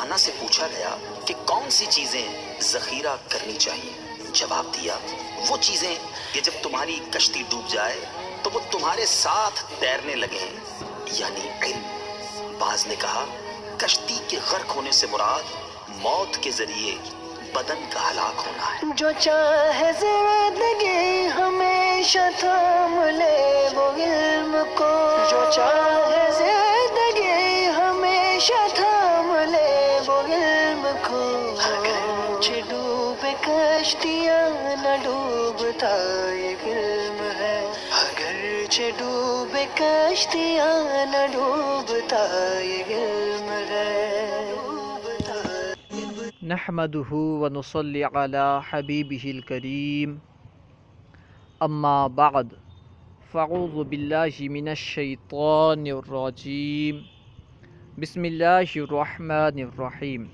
زنانہ سے پوچھا گیا کہ کون سی چیزیں ذخیرہ کرنی چاہیے، جواب دیا وہ چیزیں کہ جب تمہاری کشتی ڈوب جائے تو وہ تمہارے ساتھ تیرنے لگیں، یعنی علم۔ بعض نے کہا کشتی کے غرق ہونے سے مراد موت کے ذریعے بدن کا ہلاک ہونا ہے۔ جو چاہے زندگی ہمیشہ تھام لے وہ علم کو، جو چاہے زندگی ہمیشہ تھام لے وہ علم کو، اگرچہ ڈوبے کشتیاں نہ ڈوبتا یہ علم ہے، اگرچہ ڈوبے کشتیاں نہ ڈوبتا یہ علم ہے۔ نحمده ونصلي على حبيبه الكريم اما بعد فاعوذ بالله من الشيطان الرجيم بسم الله الرحمن الرحيم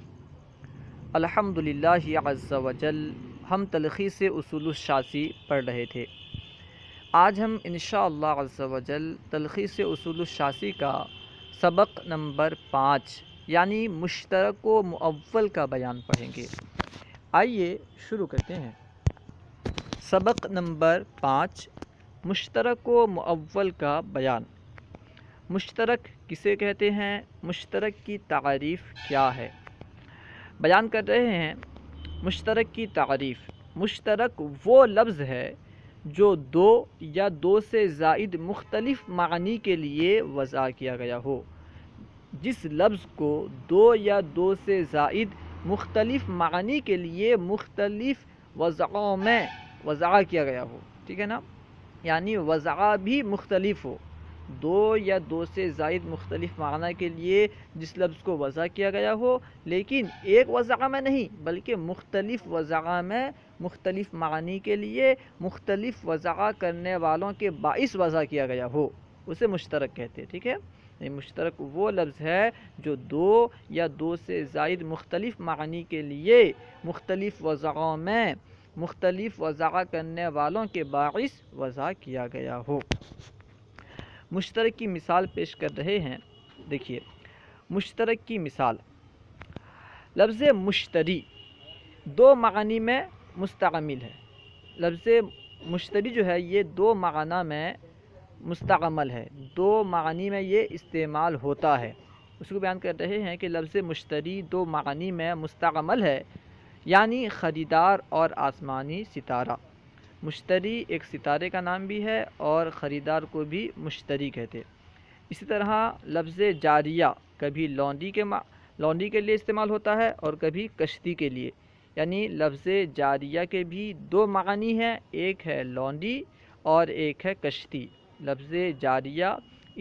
الحمد للہ عز وجل۔ ہم تلخیص اصول الشاسی پڑھ رہے تھے۔ آج ہم انشاءاللہ عز وجل تلخیص اصول الشاسی کا سبق نمبر 5 یعنی مشترک و مؤول کا بیان پڑھیں گے۔ آئیے شروع کرتے ہیں۔ سبق نمبر 5 مشترک و مؤول کا بیان۔ مشترک کسے کہتے ہیں؟ مشترک کی تعریف کیا ہے؟ بیان کر رہے ہیں مشترک کی تعریف۔ مشترک وہ لفظ ہے جو دو یا دو سے زائد مختلف معنی کے لیے وضع کیا گیا ہو۔ جس لفظ کو دو یا دو سے زائد مختلف معنی کے لیے مختلف وضعوں میں وضع کیا گیا ہو، ٹھیک ہے نا، یعنی وضع بھی مختلف ہو۔ دو یا دو سے زائد مختلف معنی کے لیے جس لفظ کو وضع کیا گیا ہو لیکن ایک وضع میں نہیں بلکہ مختلف وضع میں مختلف معنی کے لیے مختلف وضع کرنے والوں کے باعث وضع کیا گیا ہو، اسے مشترک کہتے ہیں، ٹھیک ہے۔ مشترک وہ لفظ ہے جو دو یا دو سے زائد مختلف معنی کے لیے مختلف وضعوں میں مختلف وضع کرنے والوں کے باعث وضع کیا گیا ہو۔ مشترک کی مثال پیش کر رہے ہیں، دیکھیے مشترک کی مثال۔ لفظ مشتری دو معنی میں مستعمل ہے۔ لفظ مشتری جو ہے یہ دو معنی میں مستعمل ہے، دو معنی میں یہ استعمال ہوتا ہے۔ اس کو بیان کر رہے ہیں کہ لفظ مشتری دو معنی میں مستعمل ہے، یعنی خریدار اور آسمانی ستارہ۔ مشتری ایک ستارے کا نام بھی ہے اور خریدار کو بھی مشتری کہتے۔ اسی طرح لفظ جاریہ کبھی لونڈی کے لیے استعمال ہوتا ہے اور کبھی کشتی کے لیے، یعنی لفظ جاریہ کے بھی دو معنی ہیں، ایک ہے لونڈی اور ایک ہے کشتی۔ لفظ جاریہ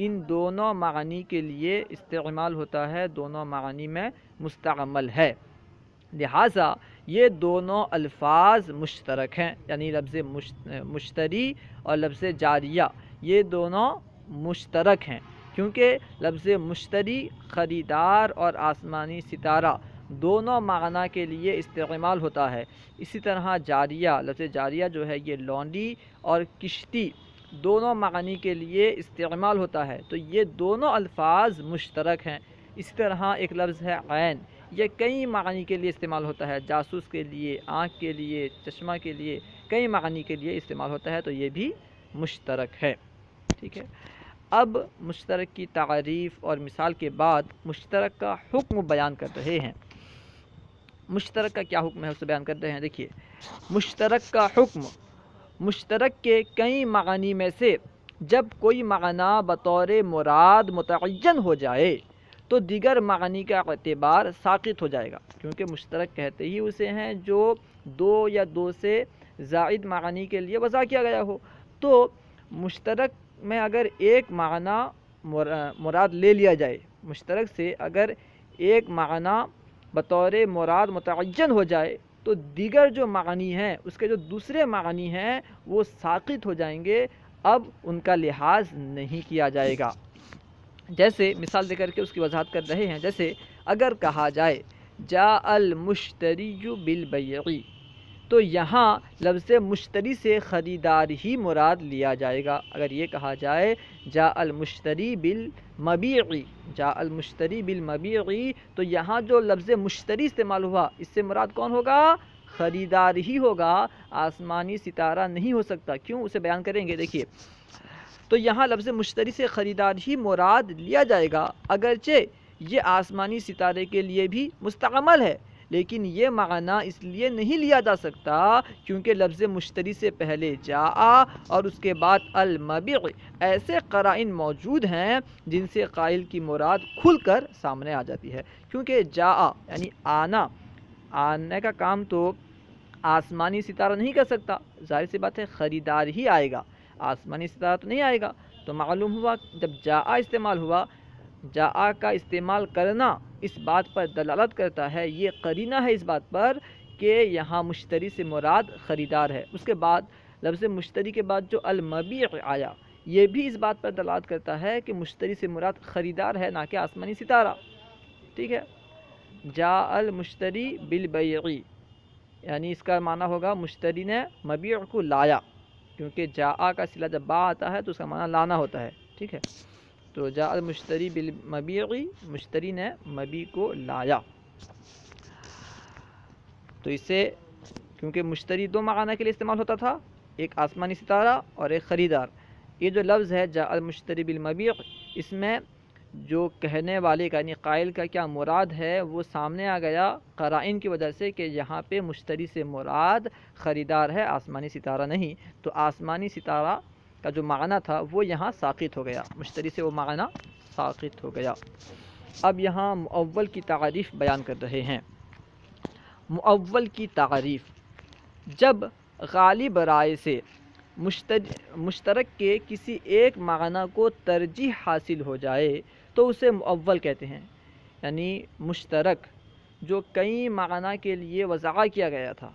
ان دونوں معنی کے لیے استعمال ہوتا ہے، دونوں معنی میں مستعمل ہے، لہٰذا یہ دونوں الفاظ مشترک ہیں، یعنی لفظ مشتری اور لفظ جاریہ یہ دونوں مشترک ہیں، کیونکہ لفظ مشتری خریدار اور آسمانی ستارہ دونوں معنی کے لیے استعمال ہوتا ہے۔ اسی طرح جاریہ لفظ جاریہ جو ہے یہ لونڈی اور کشتی دونوں معنی کے لیے استعمال ہوتا ہے، تو یہ دونوں الفاظ مشترک ہیں۔ اسی طرح ایک لفظ ہے عین، یہ کئی معنی کے لیے استعمال ہوتا ہے، جاسوس کے لیے، آنکھ کے لیے، چشمہ کے لیے، کئی معنی کے لیے استعمال ہوتا ہے، تو یہ بھی مشترک ہے، ٹھیک ہے۔ اب مشترک کی تعریف اور مثال کے بعد مشترک کا حکم بیان کر رہے ہیں۔ مشترک کا کیا حکم ہے اسے بیان کر رہے ہیں، دیکھیے مشترک کا حکم۔ مشترک کے کئی معنی میں سے جب کوئی معنی بطور مراد متعین ہو جائے تو دیگر معنی کا اعتبار ساقط ہو جائے گا، کیونکہ مشترک کہتے ہی اسے ہیں جو دو یا دو سے زائد معنی کے لیے وضع کیا گیا ہو۔ تو مشترک میں اگر ایک معنی مراد لے لیا جائے، مشترک سے اگر ایک معنی بطور مراد متعین ہو جائے تو دیگر جو معنی ہیں اس کے جو دوسرے معنی ہیں وہ ساقط ہو جائیں گے، اب ان کا لحاظ نہیں کیا جائے گا۔ جیسے مثال دے کر کے اس کی وضاحت کر رہے ہیں، جیسے اگر کہا جائے جاء المشتری بالبیع، تو یہاں لفظ مشتری سے خریدار ہی مراد لیا جائے گا۔ اگر یہ کہا جائے جاء المشتری بالمبیع، جاء المشتری بالمبیع، تو یہاں جو لفظ مشتری استعمال ہوا اس سے مراد کون ہوگا؟ خریدار ہی ہوگا، آسمانی ستارہ نہیں ہو سکتا۔ کیوں؟ اسے بیان کریں گے۔ دیکھیے، تو یہاں لفظ مشتری سے خریدار ہی مراد لیا جائے گا، اگرچہ یہ آسمانی ستارے کے لیے بھی مستعمل ہے، لیکن یہ معنی اس لیے نہیں لیا جا سکتا کیونکہ لفظ مشتری سے پہلے جاء اور اس کے بعد المبیع ایسے قرائن موجود ہیں جن سے قائل کی مراد کھل کر سامنے آ جاتی ہے۔ کیونکہ جاء یعنی آنا، آنے کا کام تو آسمانی ستارہ نہیں کر سکتا، ظاہر سی بات ہے خریدار ہی آئے گا، آسمانی ستارہ تو نہیں آئے گا۔ تو معلوم ہوا جب جاء استعمال ہوا، جاء کا استعمال کرنا اس بات پر دلالت کرتا ہے، یہ قرینہ ہے اس بات پر کہ یہاں مشتری سے مراد خریدار ہے۔ اس کے بعد لفظ مشتری کے بعد جو المبیع آیا، یہ بھی اس بات پر دلالت کرتا ہے کہ مشتری سے مراد خریدار ہے، نہ کہ آسمانی ستارہ۔ ٹھیک ہے، جاء المشتری بالبیع، یعنی اس کا معنی ہوگا مشتری نے مبیع کو لایا، کیونکہ جاء کا صلہ جب با آتا ہے تو اس کا معنی لانا ہوتا ہے۔ ٹھیک ہے، تو جاء المشتری بالمبیع، مشتری نے مبیع کو لایا۔ تو اس سے کیونکہ مشتری دو معنی کے لیے استعمال ہوتا تھا، ایک آسمانی ستارہ اور ایک خریدار، یہ جو لفظ ہے جاء المشتری بالمبیع، اس میں جو کہنے والے کا یعنی قائل کا کیا مراد ہے وہ سامنے آ گیا قرائن کی وجہ سے کہ یہاں پہ مشتری سے مراد خریدار ہے، آسمانی ستارہ نہیں۔ تو آسمانی ستارہ کا جو معنی تھا وہ یہاں ساقط ہو گیا، مشتری سے وہ معنی ساقط ہو گیا۔ اب یہاں مؤول کی تعریف بیان کر رہے ہیں۔ مؤول کی تعریف: جب غالب رائے سے مشترک کے کسی ایک معنی کو ترجیح حاصل ہو جائے تو اسے مؤول کہتے ہیں، یعنی مشترک جو کئی معنی کے لیے وضع کیا گیا تھا،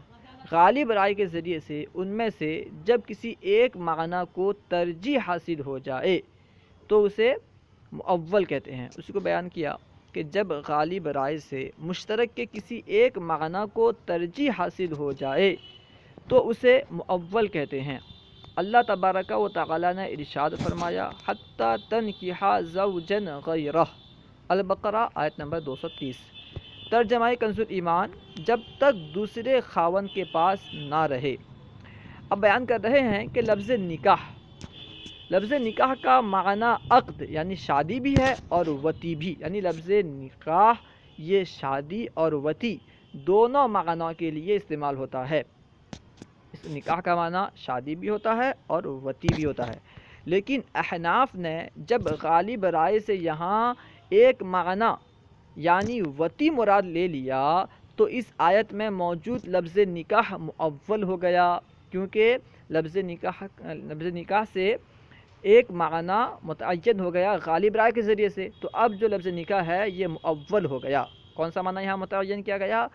غالب رائے کے ذریعے سے ان میں سے جب کسی ایک معنی کو ترجیح حاصل ہو جائے تو اسے مؤول کہتے ہیں۔ اسی کو بیان کیا کہ جب غالب رائے سے مشترک کے کسی ایک معنی کو ترجیح حاصل ہو جائے تو اسے مؤول کہتے ہیں۔ اللہ تبارک و تعالی نے ارشاد فرمایا حتی تنکح زوجا غیرہ، البقرہ آیت نمبر 230۔ ترجمہ کنز الایمان: جب تک دوسرے خاوند کے پاس نہ رہے۔ اب بیان کر رہے ہیں کہ لفظ نکاح کا معنی عقد یعنی شادی بھی ہے اور وطی بھی، یعنی لفظ نکاح یہ شادی اور وطی دونوں معنیٰ کے لیے استعمال ہوتا ہے۔ اس نکاح کا معنی شادی بھی ہوتا ہے اور وطی بھی ہوتا ہے، لیکن احناف نے جب غالب رائے سے یہاں ایک معنی یعنی وطی مراد لے لیا تو اس آیت میں موجود لفظ نکاح مؤول ہو گیا، کیونکہ لفظ نکاح سے ایک معنی متعین ہو گیا غالب رائے کے ذریعے سے، تو اب جو لفظ نکاح ہے یہ مؤول ہو گیا۔ کون سا معنی یہاں متعین کیا گیا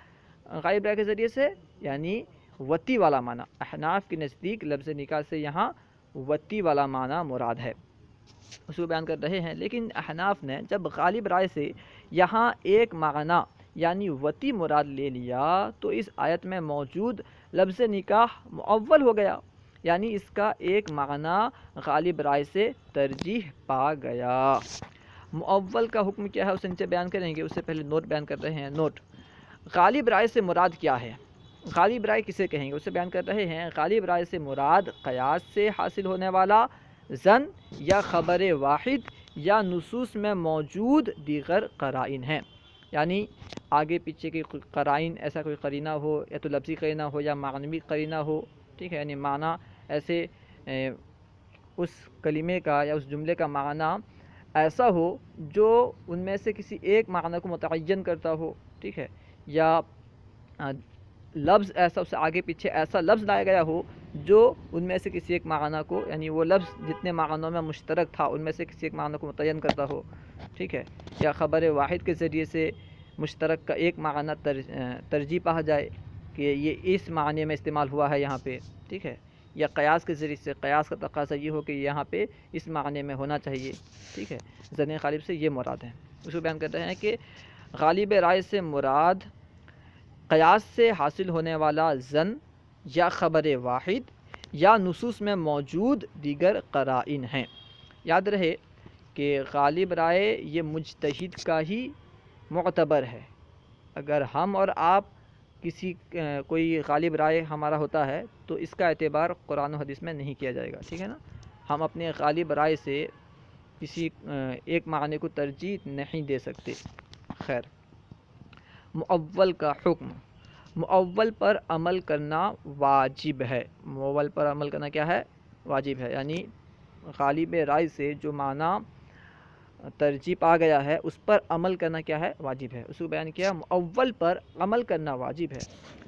غالب رائے کے ذریعے سے؟ یعنی وطی والا معنی۔ احناف کے نزدیک لفظ نکاح سے یہاں وطی والا معنی مراد ہے، اس کو بیان کر رہے ہیں۔ لیکن احناف نے جب غالب رائے سے یہاں ایک معنی یعنی وطی مراد لے لیا تو اس آیت میں موجود لفظ نکاح مؤول ہو گیا، یعنی اس کا ایک معنی غالب رائے سے ترجیح پا گیا۔ مؤول کا حکم کیا ہے اسے نیچے بیان کریں گے، اس سے پہلے نوٹ بیان کر رہے ہیں۔ نوٹ: غالب رائے سے مراد کیا ہے؟ غالب رائے کسے کہیں گے اسے بیان کر رہے ہیں۔ غالب رائے سے مراد قیاس سے حاصل ہونے والا ظن یا خبر واحد یا نصوص میں موجود دیگر قرائن ہیں، یعنی آگے پیچھے کی قرائن، ایسا کوئی قرینہ ہو یا تو لفظی قرینہ ہو یا معنوی قرینہ ہو، ٹھیک ہے، یعنی معنی ایسے اس کلمے کا یا اس جملے کا معنی ایسا ہو جو ان میں سے کسی ایک معنی کو متعین کرتا ہو، ٹھیک ہے، یا لفظ ایسا اس سے آگے پیچھے ایسا لفظ لایا گیا ہو جو ان میں سے کسی ایک معنی کو، یعنی وہ لفظ جتنے معنوں میں مشترک تھا ان میں سے کسی ایک معنی کو متعین کرتا ہو، ٹھیک ہے، یا خبر واحد کے ذریعے سے مشترک کا ایک معنی ترجیح پا جائے کہ یہ اس معنی میں استعمال ہوا ہے یہاں پہ، ٹھیک ہے، یا قیاس کے ذریعے سے قیاس کا تقاضا یہ ہو کہ یہاں پہ اس معنی میں ہونا چاہیے، ٹھیک ہے، ظن غالب سے یہ مراد ہے۔ اس کو بیان کرتے ہیں کہ غالب رائے سے مراد قیاس سے حاصل ہونے والا ظن یا خبر واحد یا نصوص میں موجود دیگر قرائن ہیں۔ یاد رہے کہ غالب رائے یہ مجتہد کا ہی معتبر ہے۔ اگر ہم اور آپ کوئی غالب رائے ہمارا ہوتا ہے تو اس کا اعتبار قرآن و حدیث میں نہیں کیا جائے گا، ٹھیک ہے نا۔ ہم اپنے غالب رائے سے کسی ایک معنی کو ترجیح نہیں دے سکتے۔ خیر، مؤول کا حکم، مؤول پر عمل کرنا واجب ہے۔ مؤول پر عمل کرنا کیا ہے؟ واجب ہے، یعنی غالب رائے سے جو معنی ترجیح آ گیا ہے اس پر عمل کرنا کیا ہے؟ واجب ہے۔ اس کو بیان کیا مؤول پر عمل کرنا واجب ہے،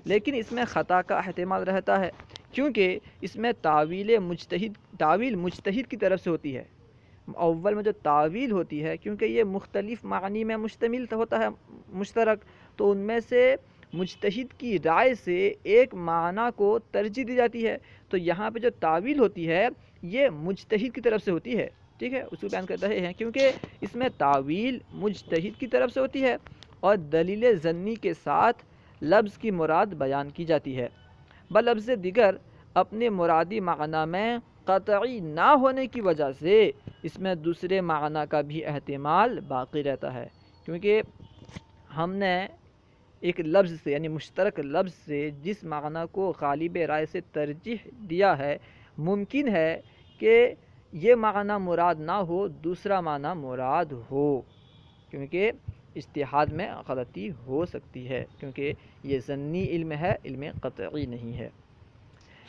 لیکن اس میں خطا کا احتمال رہتا ہے، کیونکہ اس میں تعویل مجتہد کی طرف سے ہوتی ہے۔ مؤول میں جو تعویل ہوتی ہے، کیونکہ یہ مختلف معانی میں مشتمل ہوتا ہے مشترک، تو ان میں سے مجتہد کی رائے سے ایک معنی کو ترجیح دی جاتی ہے، تو یہاں پہ جو تعویل ہوتی ہے یہ مجتہد کی طرف سے ہوتی ہے، ٹھیک ہے۔ اس کو بیان کر رہے ہیں کیونکہ اس میں تعویل مجتہد کی طرف سے ہوتی ہے اور دلیل ظنی کے ساتھ لفظ کی مراد بیان کی جاتی ہے، بلفظ دیگر اپنے مرادی معنی میں قطعی نہ ہونے کی وجہ سے اس میں دوسرے معنی کا بھی احتمال باقی رہتا ہے، کیونکہ ہم نے ایک لفظ سے یعنی مشترک لفظ سے جس معنی کو غالب رائے سے ترجیح دیا ہے، ممکن ہے کہ یہ معنی مراد نہ ہو، دوسرا معنی مراد ہو، کیونکہ اجتہاد میں غلطی ہو سکتی ہے، کیونکہ یہ ظنی علم ہے، علم قطعی نہیں ہے۔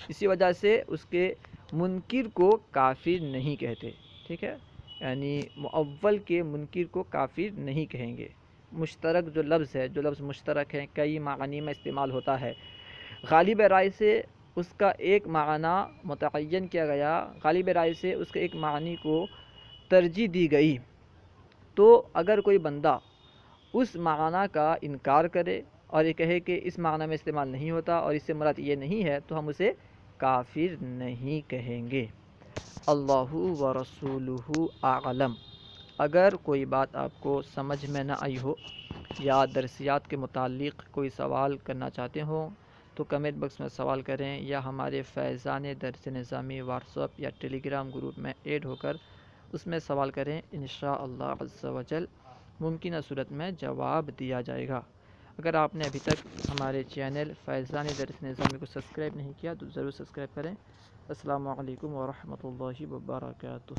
اسی وجہ سے اس کے منکر کو کافر نہیں کہتے، ٹھیک ہے، یعنی مؤول کے منکر کو کافر نہیں کہیں گے۔ مشترک جو لفظ ہے، جو لفظ مشترک ہے، کئی معنی میں استعمال ہوتا ہے، غالب رائے سے اس کا ایک معنی متعین کیا گیا، غالب رائے سے اس کے ایک معنی کو ترجیح دی گئی، تو اگر کوئی بندہ اس معنی کا انکار کرے اور یہ کہے کہ اس معنی میں استعمال نہیں ہوتا اور اس سے مراد یہ نہیں ہے، تو ہم اسے کافر نہیں کہیں گے۔ اللہ ورسولہ اعلم۔ اگر کوئی بات آپ کو سمجھ میں نہ آئی ہو یا درسیات کے متعلق کوئی سوال کرنا چاہتے ہوں تو کمنٹ باکس میں سوال کریں، یا ہمارے فیضان درس نظامی واٹس ایپ یا ٹیلی گرام گروپ میں ایڈ ہو کر اس میں سوال کریں، انشاءاللہ عز و جل ممکنہ صورت میں جواب دیا جائے گا۔ اگر آپ نے ابھی تک ہمارے چینل فیضان درس نظامی کو سبسکرائب نہیں کیا تو ضرور سبسکرائب کریں۔ السلام علیکم ورحمۃ اللہ وبرکاتہ۔